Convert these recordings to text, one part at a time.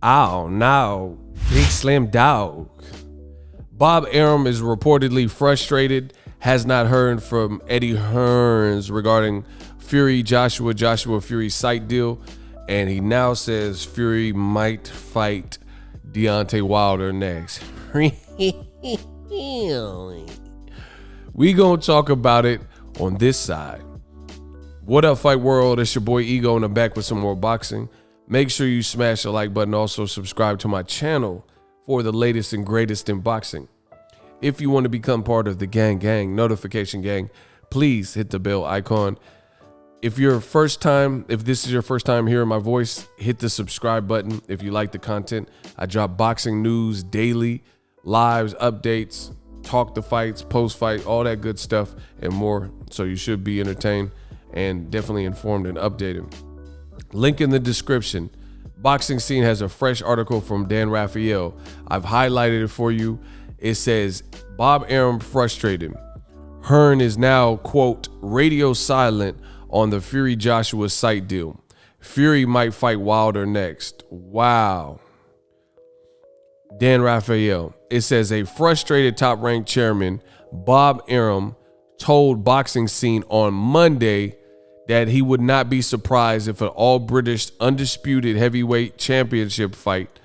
Oh, now, Big Slim Dog. Bob Arum is reportedly frustrated, has not heard from Eddie Hearns regarding Joshua Fury site deal, and he now says Fury might fight Deontay Wilder next. We gonna talk about it on this side. What up, Fight World? It's your boy Ego, and I'm back with some more boxing. Make sure you smash the like button. Also subscribe to my channel for the latest and greatest in boxing. If you want to become part of the gang, notification gang, please hit the bell icon. If this is your first time hearing my voice, hit the subscribe button. If you like the content, I drop boxing news daily, lives, updates, talk the fights, post fight, all that good stuff and more. So you should be entertained and definitely informed and updated. Link in the description. Boxing Scene has a fresh article from Dan Raphael. I've highlighted it for you. It says, Bob Arum frustrated. Hearn is now, quote, radio silent on the Fury Joshua site deal. Fury might fight Wilder next. Wow. Dan Raphael. It says a frustrated top-ranked chairman, Bob Arum, told Boxing Scene on Monday that he would not be surprised if an all-British undisputed heavyweight championship fight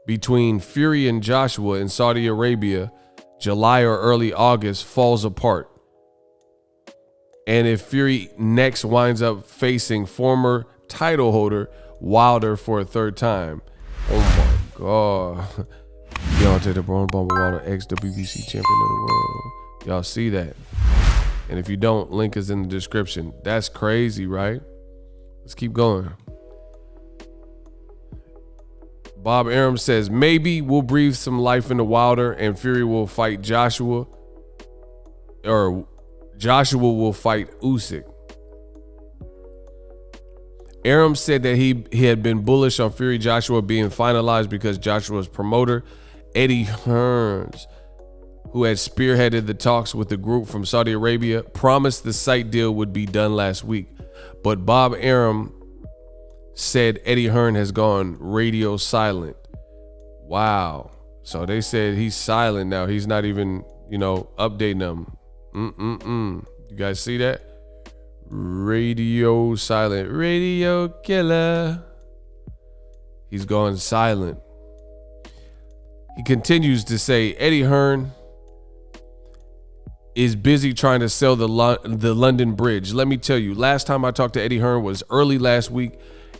between Fury and Joshua in Saudi Arabia, July or early August, falls apart. And if Fury next winds up facing former title holder Wilder for a third time. Oh my God. Deontay the Braun Bomber Wilder, ex-WBC champion of the world. Y'all see that? And if you don't, link is in the description. That's crazy, right? Let's keep going. Bob Arum says, maybe we'll breathe some life into Wilder and Fury will fight Joshua. Or Joshua will fight Usyk. Arum said that he had been bullish on Fury Joshua being finalized because Joshua's promoter, Eddie Hearns, who had spearheaded the talks with the group from Saudi Arabia, promised the site deal would be done last week. But Bob Arum said Eddie Hearn has gone radio silent. Wow. So they said he's silent now. He's not even, updating them. You guys see that? Radio silent. Radio killer. He's gone silent. He continues to say Eddie Hearn is busy trying to sell the London Bridge. Let me tell you, last time I talked to Eddie Hearn was early last week,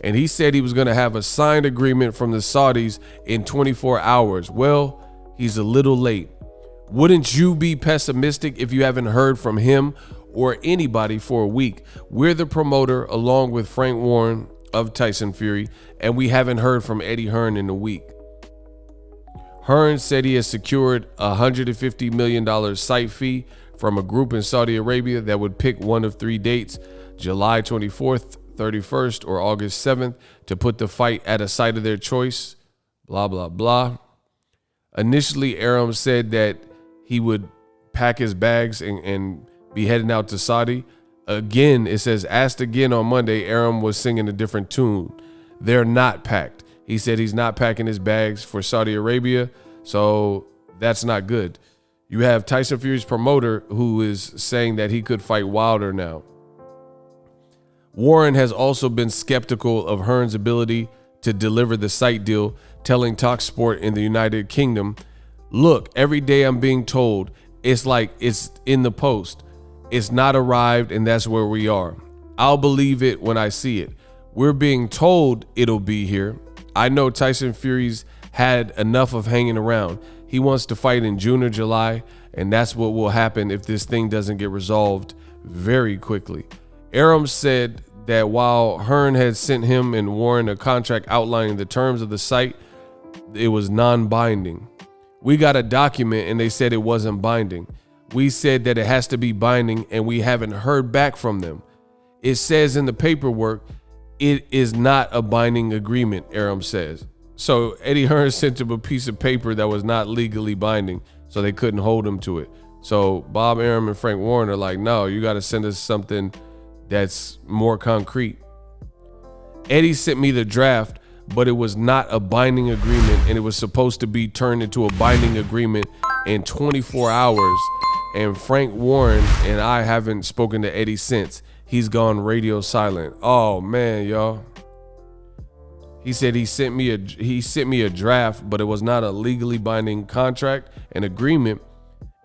and he said he was going to have a signed agreement from the Saudis in 24 hours. Well, he's a little late. Wouldn't you be pessimistic if you haven't heard from him or anybody for a week? We're the promoter along with Frank Warren of Tyson Fury, and we haven't heard from Eddie Hearn in a week. Hearn said he has secured a $150 million site fee from a group in Saudi Arabia that would pick one of three dates, July 24th, 31st, or August 7th, to put the fight at a site of their choice, blah, blah, blah. Initially, Arum said that he would pack his bags and be heading out to Saudi. Again, it says, asked again on Monday, Arum was singing a different tune. They're not packed. He said he's not packing his bags for Saudi Arabia, so that's not good. You have Tyson Fury's promoter who is saying that he could fight Wilder now. Warren has also been skeptical of Hearn's ability to deliver the site deal, telling TalkSport in the United Kingdom, look, every day I'm being told it's like it's in the post. It's not arrived, and that's where we are. I'll believe it when I see it. We're being told it'll be here. I know Tyson Fury's had enough of hanging around. He wants to fight in June or July, and that's what will happen if this thing doesn't get resolved very quickly. Arum said that while Hearn had sent him and Warren a contract outlining the terms of the site, it was non-binding. We got a document and they said it wasn't binding. We said that it has to be binding and we haven't heard back from them. It says in the paperwork, it is not a binding agreement, Arum says. So Eddie Hearn sent him a piece of paper that was not legally binding, so they couldn't hold him to it. So Bob Arum and Frank Warren are like, no, you got to send us something that's more concrete. Eddie sent me the draft, but it was not a binding agreement, and it was supposed to be turned into a binding agreement in 24 hours. And Frank Warren and I haven't spoken to Eddie since. He's gone radio silent. Oh man, y'all. He said he sent me a draft, but it was not a legally binding contract, an agreement,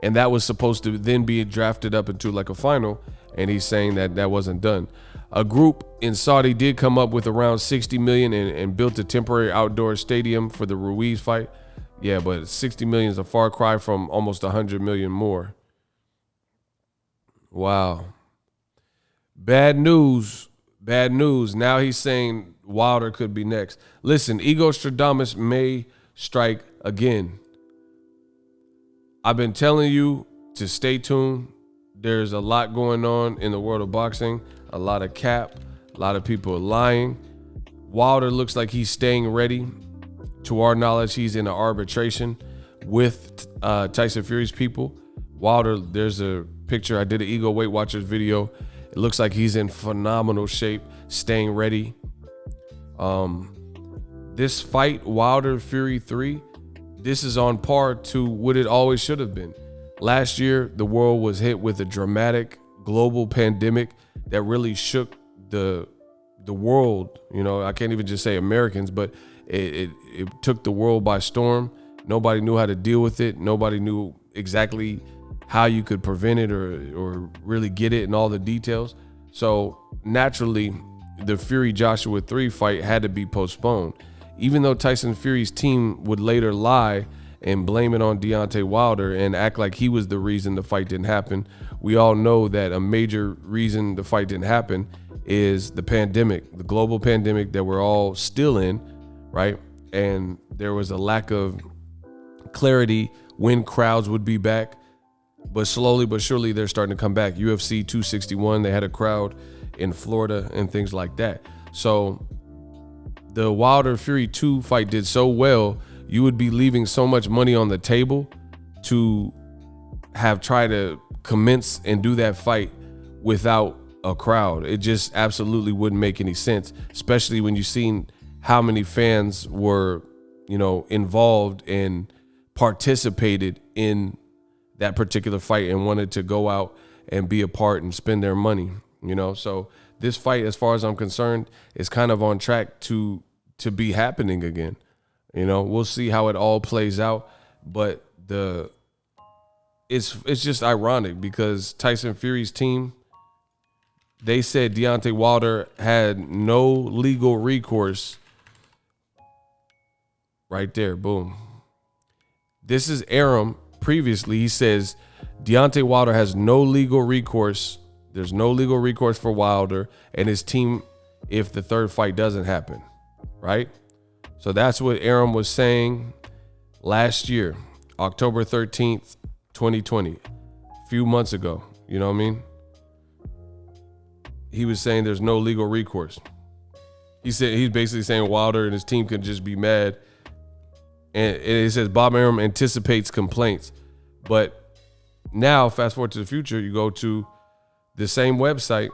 and that was supposed to then be drafted up into like a final. And he's saying that that wasn't done. A group in Saudi did come up with around 60 million and built a temporary outdoor stadium for the Ruiz fight. Yeah, but 60 million is a far cry from almost 100 million more. Wow. Bad news. Bad news. Now he's saying Wilder could be next. Listen, Ego Stradamus may strike again. I've been telling you to stay tuned. There's a lot going on in the world of boxing. A lot of cap. A lot of people are lying. Wilder looks like he's staying ready. To our knowledge, he's in an arbitration with Tyson Fury's people. Wilder, there's a picture. I did an Ego Weight Watchers video. It looks like he's in phenomenal shape, staying ready. This fight, Wilder Fury 3, this is on par to what it always should have been. Last year, the world was hit with a dramatic global pandemic that really shook the world. You know, I can't even just say Americans, but it took the world by storm. Nobody knew how to deal with it. Nobody knew exactly how you could prevent it or really get it and all the details. So naturally, the Fury Joshua 3 fight had to be postponed. Even though Tyson Fury's team would later lie and blame it on Deontay Wilder and act like he was the reason the fight didn't happen, we all know that a major reason the fight didn't happen is the pandemic, the global pandemic that we're all still in, right? And there was a lack of clarity when crowds would be back. But slowly but surely, they're starting to come back. UFC 261, they had a crowd in Florida and things like that. So the Wilder Fury 2 fight did so well, you would be leaving so much money on the table to have tried to commence and do that fight without a crowd. It just absolutely wouldn't make any sense, especially when you've seen how many fans were, you know, involved and participated in that particular fight and wanted to go out and be a part and spend their money, you know. So this fight, as far as I'm concerned, is kind of on track to be happening again. You know, we'll see how it all plays out, but it's just ironic because Tyson Fury's team, they said Deontay Wilder had no legal recourse. Right there, boom. This is Arum. Previously, he says Deontay Wilder has no legal recourse. There's no legal recourse for Wilder and his team if the third fight doesn't happen, right? So that's what Arum was saying last year, October 13th, 2020, a few months ago. You know what I mean? He was saying there's no legal recourse. He said he's basically saying Wilder and his team could just be mad. And it says Bob Arum anticipates complaints. But now, fast forward to the future, you go to the same website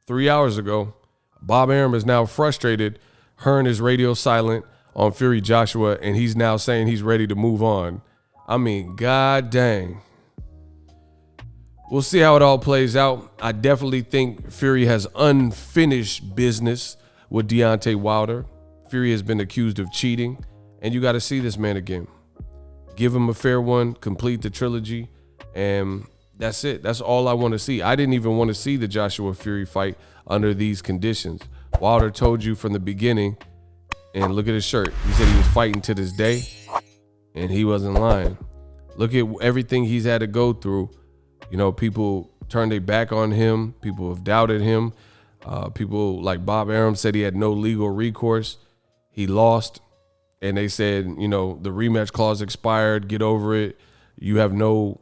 3 hours ago. Bob Arum is now frustrated. Hearn is radio silent on Fury Joshua, and he's now saying he's ready to move on. I mean, god dang. We'll see how it all plays out. I definitely think Fury has unfinished business with Deontay Wilder. Fury has been accused of cheating, and you got to see this man again. Give him a fair one, complete the trilogy, and that's it. That's all I want to see. I didn't even want to see the Joshua Fury fight under these conditions. Wilder told you from the beginning, and look at his shirt. He said he was fighting to this day, and he wasn't lying. Look at everything he's had to go through. You know, people turned their back on him. People have doubted him. People like Bob Arum said he had no legal recourse. He lost, and they said, you know, the rematch clause expired. Get over it. You have no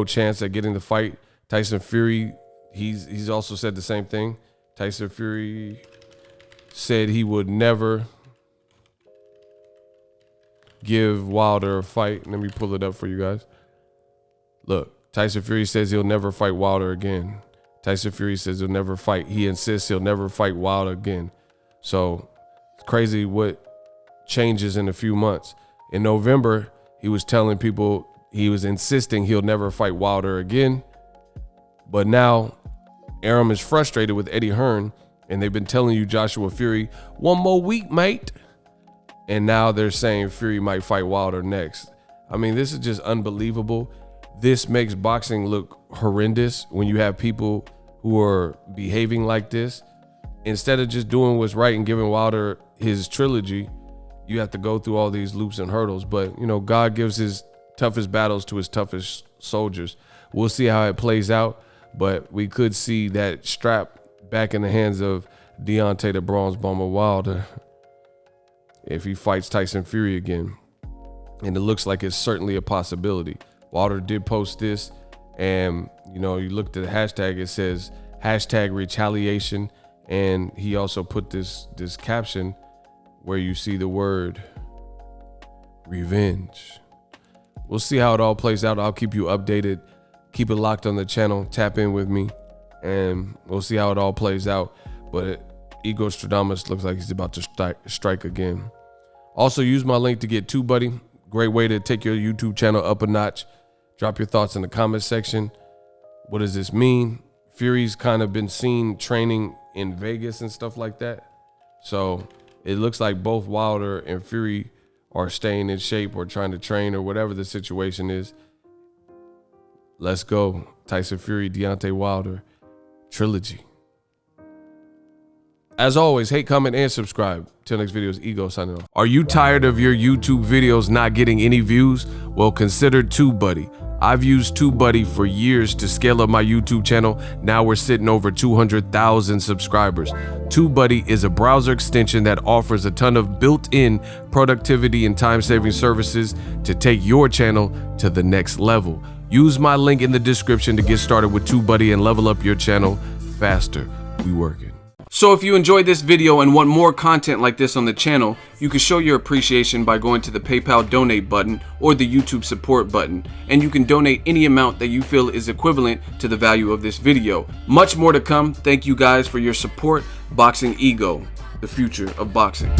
chance at getting the fight. Tyson Fury, he's also said the same thing. Tyson Fury said he would never give Wilder a fight. Let me pull it up for you guys. Look, Tyson Fury says he'll never fight Wilder again. Tyson Fury says he'll never fight. He insists he'll never fight Wilder again. So it's crazy what changes in a few months. In November, he was telling people, he was insisting he'll never fight Wilder again. But now Arum is frustrated with Eddie Hearn, and they've been telling you Joshua Fury, 1 more week, mate. And now they're saying Fury might fight Wilder next. I mean, this is just unbelievable. This makes boxing look horrendous when you have people who are behaving like this. Instead of just doing what's right and giving Wilder his trilogy, you have to go through all these loops and hurdles. But, you know, God gives his toughest battles to his toughest soldiers. We'll see how it plays out, but we could see that strap back in the hands of Deontay the Bronze Bomber Wilder if he fights Tyson Fury again. And it looks like it's certainly a possibility. Wilder did post this, and, you know, you looked at the hashtag, it says #retaliation. And he also put this caption where you see the word revenge. We'll see how it all plays out. I'll keep you updated. Keep it locked on the channel. Tap in with me, and we'll see how it all plays out. But Ego Stradamus looks like he's about to strike again. Also, use my link to get TUBEBUDDY. Great way to take your YouTube channel up a notch. Drop your thoughts in the comment section. What does this mean? Fury's kind of been seen training in Vegas and stuff like that. So it looks like both Wilder and Fury are staying in shape or trying to train or whatever the situation is. Let's go. Tyson Fury, Deontay Wilder trilogy. As always, hate, comment, and subscribe. Till next video is Ego signing off. Are you tired of your YouTube videos not getting any views? Well, consider TUBEBUDDY. I've used TUBEBUDDY for years to scale up my YouTube channel. Now we're sitting over 200,000 subscribers. TUBEBUDDY is a browser extension that offers a ton of built-in productivity and time-saving services to take your channel to the next level. Use my link in the description to get started with TUBEBUDDY and level up your channel faster. We working. So if you enjoyed this video and want more content like this on the channel, you can show your appreciation by going to the PayPal donate button or the YouTube support button, and you can donate any amount that you feel is equivalent to the value of this video. Much more to come. Thank you guys for your support. Boxingego, the future of boxing.